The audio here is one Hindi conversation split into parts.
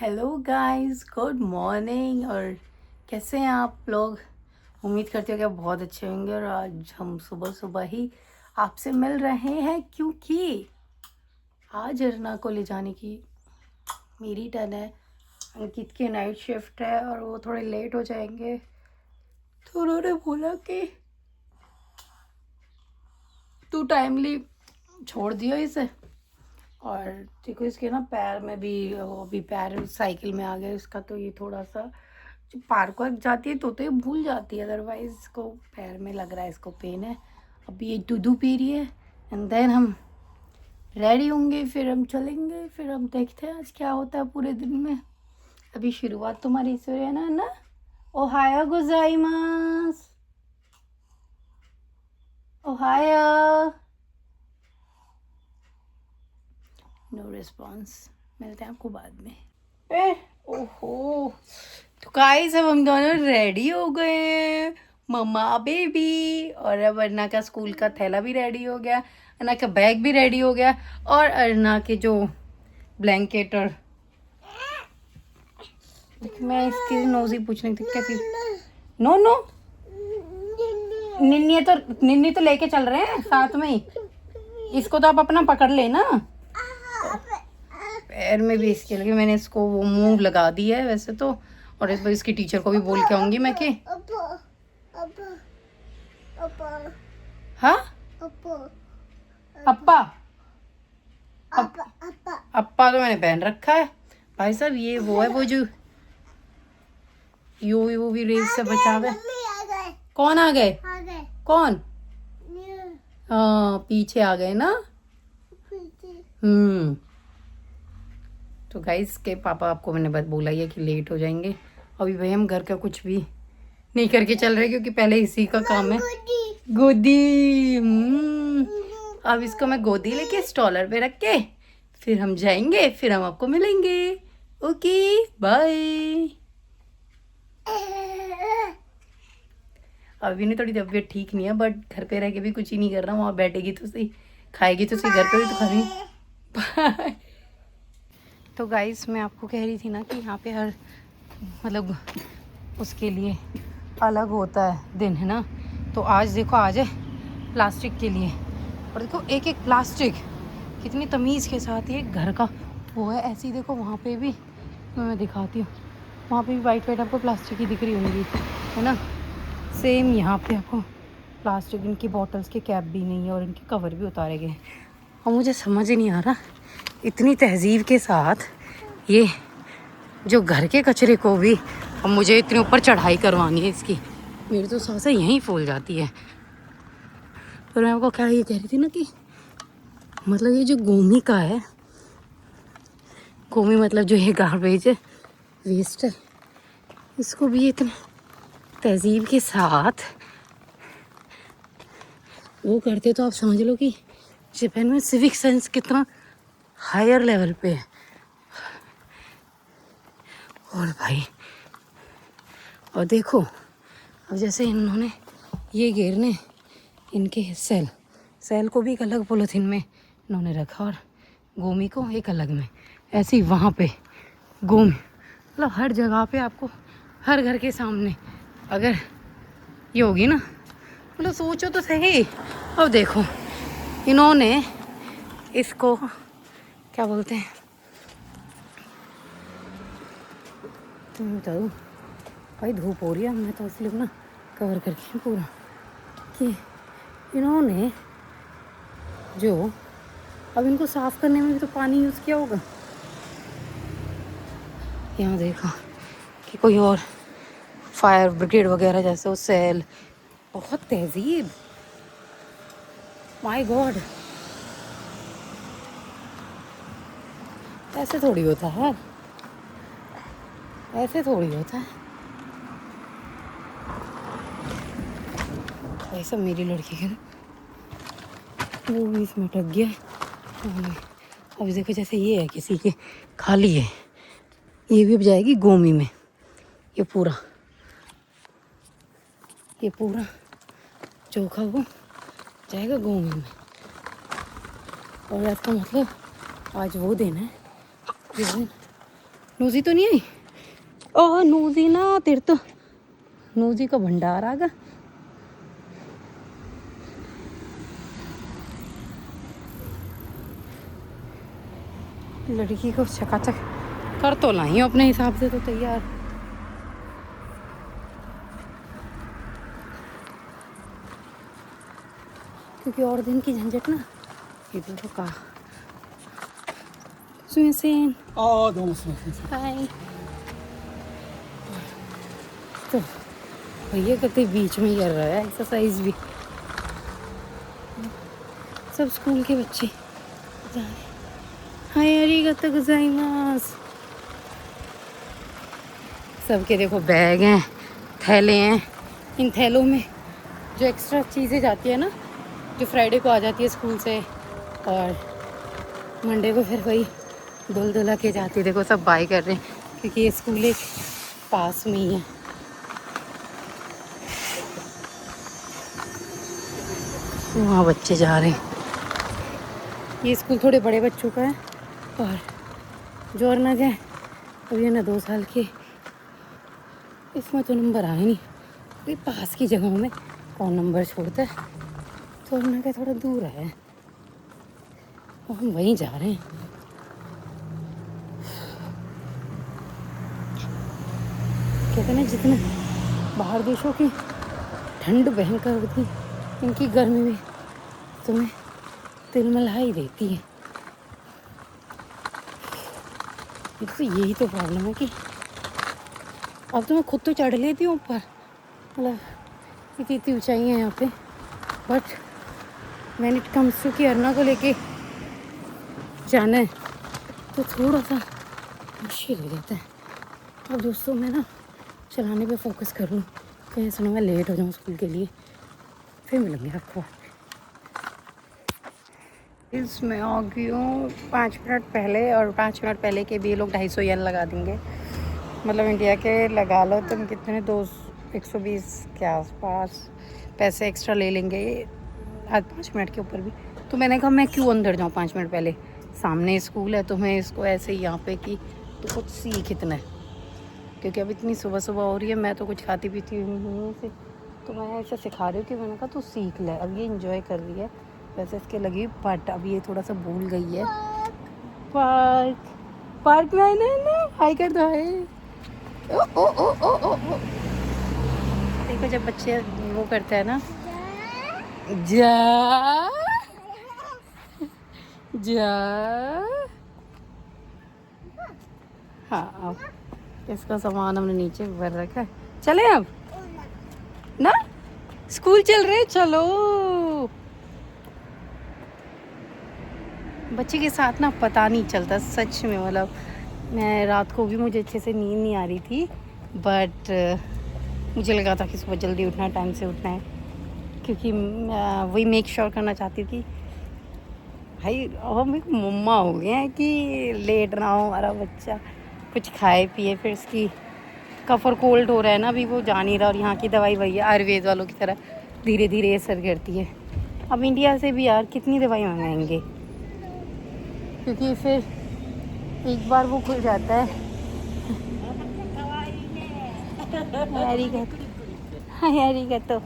Hello guys, good morning. और कैसे हैं आप लोग? उम्मीद करती हूँ कि आप बहुत अच्छे होंगे। और आज हम सुबह सुबह ही आपसे मिल रहे हैं क्योंकि आज अरना को ले जाने की मेरी टर्न है। अंकित की नाइट शिफ्ट है और वो थोड़े लेट हो जाएंगे, तो उन्होंने बोला कि तू टाइमली छोड़ दियो इसे। और देखो इसके ना पैर में भी, वो अभी पैर साइकिल में आ गया इसका, तो ये थोड़ा सा जो पार्क वार्क जाती है तो ये भूल जाती है, अदरवाइज इसको पैर में लग रहा है, इसको पेन है। अभी ये दूधू पी रही है एंड देन हम रेडी होंगे, फिर हम चलेंगे, फिर हम देखते हैं आज क्या होता है पूरे दिन में। अभी शुरुआत तुम्हारी से है ना। ओहायो गोजाइमास, ओहायो। No response. मिलते हैं आपको बाद में। ओहो, तो गाइस अब हम दोनों रेडी हो गए हैं, मम्मा बेबी। और अब अर्ना का स्कूल का थैला भी रेडी हो गया, अर्ना का बैग भी रेडी हो गया, और अर्ना के जो ब्लैंकेट और मैं इसकी नोजी पूछने थी कैसी। नो नो, निन्नी तो लेके चल रहे हैं साथ में ही, इसको तो आप अपना पकड़ लेना। पैर में भी इसके लगे, मैंने इसको वो मूव लगा दी है वैसे तो। और इस बार इसकी टीचर को भी बोल के आऊंगी मैं कि हाँ अप्पा अप्पा तो मैंने पहन रखा है भाई साहब। ये वो है वो जो वो भी रेस से बचावे। कौन आ गए? कौन? हाँ पीछे आ गए ना। तो गाइस के पापा, आपको मैंने बस बोला ही है कि लेट हो जाएंगे। अभी भाई हम घर का कुछ भी नहीं करके चल रहे क्योंकि पहले इसी का काम है। गोदी। अब इसको मैं गोदी लेके स्टॉलर पे रख के फिर हम जाएंगे, फिर हम आपको मिलेंगे। Okay bye. अभी नहीं, थोड़ी तबीयत ठीक नहीं है, बट घर पे रह के भी कुछ ही नहीं कर रहा। वहाँ बैठेगी तो सही, खाएगी तो सही, घर पे भी तो खा रही। बाय। तो गाइस मैं आपको कह रही थी ना कि यहाँ पे हर मतलब उसके लिए अलग होता है दिन, है ना। तो आज देखो, आज है प्लास्टिक के लिए। और देखो एक एक प्लास्टिक कितनी तमीज़ के साथ ये घर का वो है। ऐसे ही देखो वहाँ पे भी, मैं दिखाती हूँ, वहाँ पे भी वाइट वाइट आपको प्लास्टिक की दिख रही होंगी, है ना। सेम यहाँ पे आपको प्लास्टिक, इनकी बॉटल्स के कैप भी नहीं है और इनके कवर भी उतारे गए। और मुझे समझ ही नहीं आ रहा इतनी तहज़ीब के साथ ये जो घर के कचरे को भी अब मुझे इतने ऊपर चढ़ाई करवानी है इसकी। मेरी तो सांसें यहीं फूल जाती है। पर मैं आपको क्या ये कह रही थी ना कि मतलब ये जो गोमी का है, गोमी मतलब जो ये गार्बेज है, वेस्ट है, इसको भी इतने तहज़ीब के साथ वो करते तो आप समझ लो कि जापान में सिविक सेंस कितना हायर लेवल पे है। और भाई, और देखो अब जैसे इन्होंने ये घेरने इनके सेल को भी एक अलग पॉलीथीन में इन्होंने रखा और गोमी को एक अलग में। ऐसे ही वहाँ पे गोमी, मतलब हर जगह पे आपको, हर घर के सामने अगर ये होगी ना, मतलब सोचो तो सही। अब देखो इन्होंने इसको क्या बोलते हैं, तुम बता दो भाई, धूप हो रही है, मैं तो इसलिए ना कवर करके पूरा कि इन्होंने जो अब इनको साफ़ करने में भी तो पानी यूज़ किया होगा। यहाँ देखा कि कोई और फायर ब्रिगेड वगैरह जैसे वो सेल, बहुत तहजीब, माय गॉड। ऐसे थोड़ी होता है, ऐसे थोड़ी होता है। ऐसा मेरी लड़की है वो भी इसमें टक गया। अब देखो जैसे ये है किसी के खाली है, ये भी अब जाएगी गोमी में। ये पूरा चोखा वो जाएगा गोमी में। और इसका मतलब आज वो दिन है जिस दिन नूजी तो नहीं आई? ओह नूजी ना, तेरे तो नूजी का भंडार आ गया। लड़की को चकाचक कर तो लाई अपने हिसाब से तो तैयार। क्योंकि और दिन की झंझट ना इधर तो का सुन। हाय। तो भैया कहते बीच में ही कर रहा है एक्सरसाइज भी। सब स्कूल के बच्चे जा रहे। हाय आरिगातो गोजाइमासु। सबके देखो बैग हैं, थैले हैं। इन थैलों में जो एक्स्ट्रा चीज़ें जाती है ना, जो फ्राइडे को आ जाती है स्कूल से और मंडे को फिर वही धुल धुला के जाती है। देखो सब बाय कर रहे हैं क्योंकि ये स्कूल एक पास में ही है। वहाँ बच्चे जा रहे हैं। ये स्कूल थोड़े बड़े बच्चों का है और जो और ना जाए अब ये ना 2 साल के, इसमें तो नंबर आए नहीं। ये पास की जगहों में कौन नंबर छोड़ता है, तो हमने कहा थोड़ा दूर है और हम वहीं जा रहे हैं। कहते हैं जितने बाहर देशों की ठंड भयंकर होती, इनकी गर्मी में तुम्हें तिलमिलाई देती है। तो यही तो प्रॉब्लम है कि अब तो मैं खुद तो चढ़ लेती हूँ ऊपर, मतलब इतनी इतनी ऊंचाई है यहाँ पे, but when it comes to कि अरना को लेके जाना है तो थोड़ा सा मुश्किल हो जाता है। अब दोस्तों मैं ना चलाने पे फोकस कर लूँ, कहीं सुनो मैं लेट हो जाऊँ स्कूल के लिए। फिर मिलेंगे आपको। इसमें आ गई हूँ 5 मिनट पहले, और 5 मिनट पहले के भी ये लोग 250 येन लगा देंगे। मतलब इंडिया के लगा लो तुम कितने 120 के आसपास पैसे एक्स्ट्रा ले लेंगे आज 5 मिनट के ऊपर भी। तो मैंने कहा मैं क्यों अंदर जाऊँ 5 मिनट पहले, सामने स्कूल है, तो मैं इसको ऐसे ही यहाँ पे कि तो कुछ सीख इतना है। क्योंकि अब इतनी सुबह सुबह हो रही है, मैं तो कुछ खाती पीती हूँ से, तो मैं ऐसे सिखा रही हूँ कि मैंने कहा तू सीख ले। अब ये इंजॉय कर रही है, वैसे इसके लगी बट अब ये थोड़ा सा भूल गई है। पार्क में आए ना, हाई कर दो हाय। ओ ओ ओ ओ ओ ओ। देखो जब बच्चे वो करते हैं ना, जा जा, हाँ अब इसका सामान हमने नीचे भर रखा है। चले अब ना, स्कूल चल रहे, चलो। बच्चे के साथ ना पता नहीं चलता सच में। मतलब मैं रात को भी मुझे अच्छे से नींद नहीं आ रही थी, बट मुझे लगा था कि सुबह जल्दी उठना है, टाइम से उठना है, क्योंकि वही मेक श्योर करना चाहती थी भाई हम एक मम्मा हो गए हैं कि लेट ना हो हमारा बच्चा, कुछ खाए पिए। फिर इसकी कफ और कोल्ड हो रहा है ना, अभी वो जा नहीं रहा, और यहाँ की दवाई वही है आयुर्वेद वालों की तरह धीरे धीरे असर करती है। अब इंडिया से भी यार कितनी दवाई मंगाएंगे, क्योंकि फिर एक बार वो खुल जाता है। यारी का तो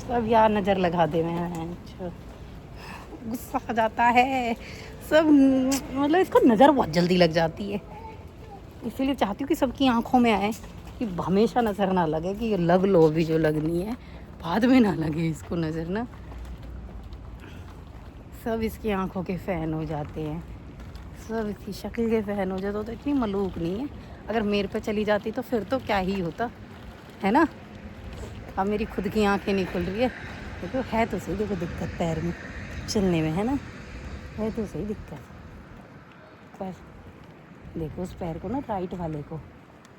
सब यार नज़र लगा दे रहे हैं, गुस्सा आ जाता है सब। मतलब इसको नज़र बहुत जल्दी लग जाती है, इसीलिए चाहती हूँ कि सबकी आंखों में आए, कि हमेशा नज़र ना लगे, कि लग लो भी जो लगनी है, बाद में ना लगे इसको नज़र ना। सब इसकी आंखों के फ़ैन हो जाते हैं, सब इसकी शक्ल के फ़ैन हो जाते, तो इतनी मलूक नहीं है। अगर मेरे पे चली जाती तो फिर तो क्या ही होता है ना। अब मेरी खुद की आंखें नहीं खुल रही है। देखो है तो सही, देखो दिक्कत पैर में चलने में है ना, है तो सही दिक्कत। पर देखो उस पैर को ना, राइट वाले को,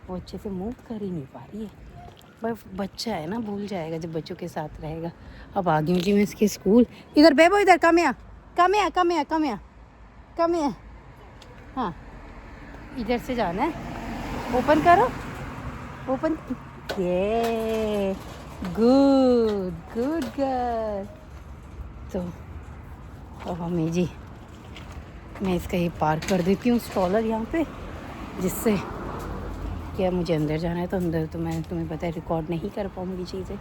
वो अच्छे से मूव कर ही नहीं पा रही है। बस बच्चा है ना, भूल जाएगा जब बच्चों के साथ रहेगा। अब आ गई हूँ जी मैं इसके स्कूल। इधर बेबो, इधर कम या हाँ इधर से जाना है। ओपन करो, ओपन। ये गुड गुड गर्ल। तो अब हमें जी मैं इसका ये पार्क कर देती हूँ स्ट्रॉलर यहाँ पे, जिससे क्या मुझे अंदर जाना है, तो अंदर तो मैं तुम्हें पता है रिकॉर्ड नहीं कर पाऊँगी चीज़ें।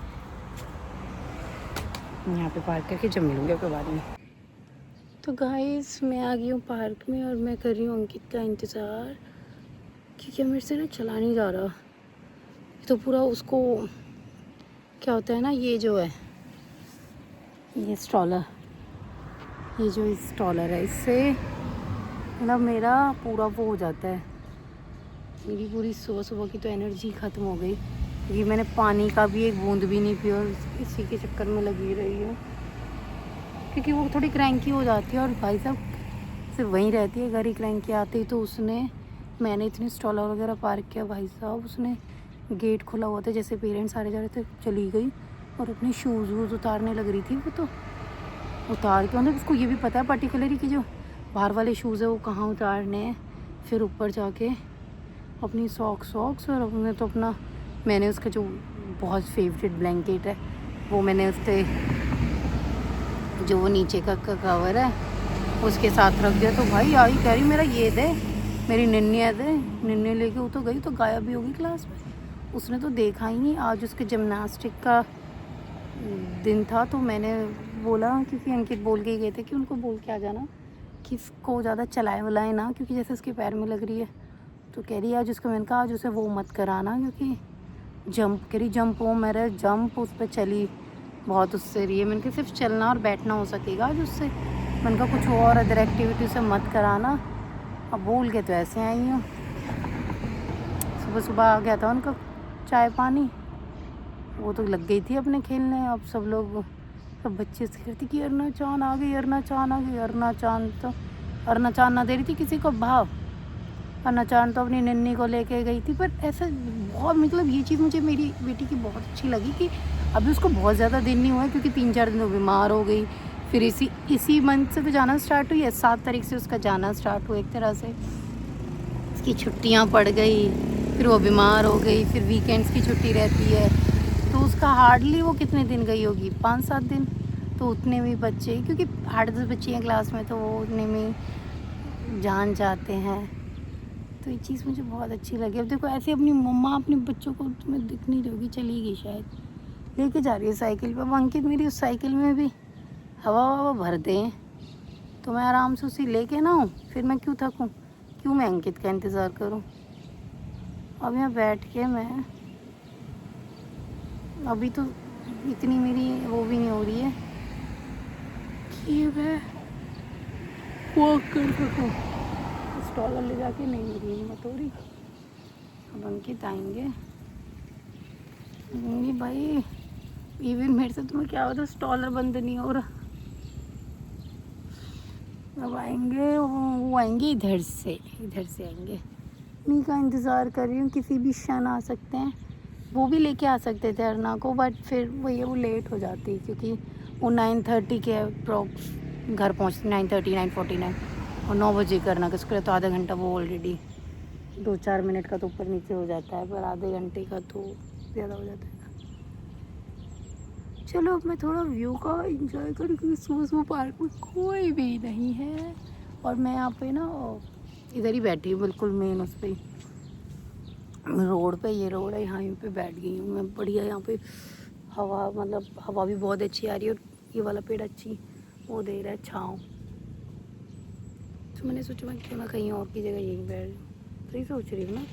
यहाँ पे पार्क करके जब मिलूँगी आपके बाद में। तो गाइस मैं आ गई हूँ पार्क में और मैं कर रही हूँ अंकित का इंतज़ार, क्योंकि मेरे से ना चला नहीं जा रहा। तो पूरा उसको क्या होता है ना, ये जो है ये स्ट्रॉलर, ये जो स्ट्रॉलर है, इससे मतलब मेरा पूरा वो हो जाता है, मेरी पूरी सुबह सुबह की तो एनर्जी ख़त्म हो गई, क्योंकि मैंने पानी का भी एक बूंद भी नहीं पिया और इसी के चक्कर में लगी रही हूँ, क्योंकि वो थोड़ी क्रैंकी हो जाती है और भाई साहब सिर्फ वहीं रहती है, घर ही क्रैंकी आती। तो मैंने इतने स्टॉलर वगैरह पार्क किया भाई साहब, उसने गेट खुला हुआ था, जैसे पेरेंट्स आ रहे थे चली गई और अपने शूज़ वूज़ उतारने लग रही थी। वो तो उतार के मतलब उसको ये भी पता है पर्टिकुलरली कि जो बाहर वाले शूज़ है वो कहाँ उतारने हैं, फिर ऊपर जाके अपनी सॉक्स और अपने तो अपना, मैंने उसका जो बहुत फेवरेट ब्लैंकेट है वो मैंने उसके जो वो नीचे का कवर है उसके साथ रख दिया। तो भाई आई कह रही मेरा ये दे, मेरी निन्नी है दे, निन्नी लेके वो तो गई, तो गायब भी होगी क्लास में, उसने तो देखा ही नहीं। आज उसके जिम्नास्टिक का दिन था, तो मैंने बोला, क्योंकि अंकित बोल के ही गए थे कि उनको बोल के आ जाना कि इसको ज़्यादा चलाए वलाए ना, क्योंकि जैसे उसके पैर में लग रही है। तो कह रही आज उसको, मैंने कहा आज उसे वो मत कराना, क्योंकि जंप कह रही, जंप हो मेरा जंप उस पर चली बहुत उससे रही है। मैंने कहा सिर्फ चलना और बैठना हो सकेगा आज उससे, मैंने कहा कुछ और अदर एक्टिविटी से मत कराना। अब बोल के तो ऐसे आई हूँ। सुबह सुबह आ गया था उनका चाय पानी, वो तो लग गई थी अपने खेलने। अब सब बच्चे से कहती कि अरना चांद आ गई, अरना चांद आ गई। अरना चांद ना दे रही थी किसी को भाव, अरना चांद तो अपनी नन्नी को लेके गई थी। पर ऐसा बहुत, मतलब ये चीज़ मुझे मेरी बेटी की बहुत अच्छी लगी कि अभी उसको बहुत ज़्यादा दिन नहीं हुआ है, क्योंकि 3-4 दिन वो बीमार हो गई, फिर इसी मंथ से तो जाना स्टार्ट हुई है, 7 तारीख से उसका जाना स्टार्ट हुआ। एक तरह से उसकी छुट्टियां पड़ गई, फिर वो बीमार हो गई, फिर वीकेंड्स की छुट्टी रहती है, तो उसका हार्डली वो कितने दिन गई होगी, 5-7 दिन। तो उतने में बच्चे, क्योंकि 8-10 बच्चे हैं क्लास में, तो वो उतने में जान जाते हैं। तो ये चीज़ मुझे बहुत अच्छी लगी। अब देखो ऐसे अपनी मम्मा अपने बच्चों को, तुम्हें दिख नहीं रही होगी, चली गई शायद, लेके जा रही है साइकिल पे। अब अंकित मेरी उस साइकिल में भी हवा भर दें तो मैं आराम से उसे लेके ना हूँ, फिर मैं क्यों थकूँ, क्यों मैं अंकित का इंतज़ार करूँ। अब यहाँ बैठ के मैं, अभी तो इतनी मेरी वो भी नहीं हो रही है कि मैं वॉक कर सकूँ, स्टॉलर ले जाके नहीं मेरी हिम्मत हो रही। अब अंकित आएंगे, भाई इवन मेरे से तुम्हें क्या होता, स्टॉलर बंद नहीं हो रहा। अब आएंगे, वो आएंगे इधर से आएंगे। उन्हीं का इंतज़ार कर रही हूँ, किसी भी क्षण आ सकते हैं। वो भी लेके आ सकते थे अरना को, बट फिर वही वो लेट हो जाती, क्योंकि वो 9:30 के अप्रॉक्स घर पहुँचती, 9:30 9:49, और 9 बजे करना कि उसके लिए तो आधा घंटा वो ऑलरेडी 2-4 मिनट का तो ऊपर नीचे हो जाता है, पर आधे घंटे का तो ज़्यादा हो जाता है। चलो अब मैं थोड़ा व्यू का एंजॉय करूँ, क्योंकि सुबह पार्क में कोई भी नहीं है, और मैं यहाँ पे ना इधर ही बैठी हूँ, बिल्कुल मेन उस पर रोड पे, ये रोड है, यहाँ पे बैठ गई हूँ मैं बढ़िया। यहाँ पे हवा, मतलब हवा भी बहुत अच्छी आ रही है, और ये वाला पेड़ अच्छी वो दे रहा है छाँव। तो मैंने सोचा मैं क्यों ना कहीं और की जगह यहीं बैठ, सही सोच रही हूँ ना।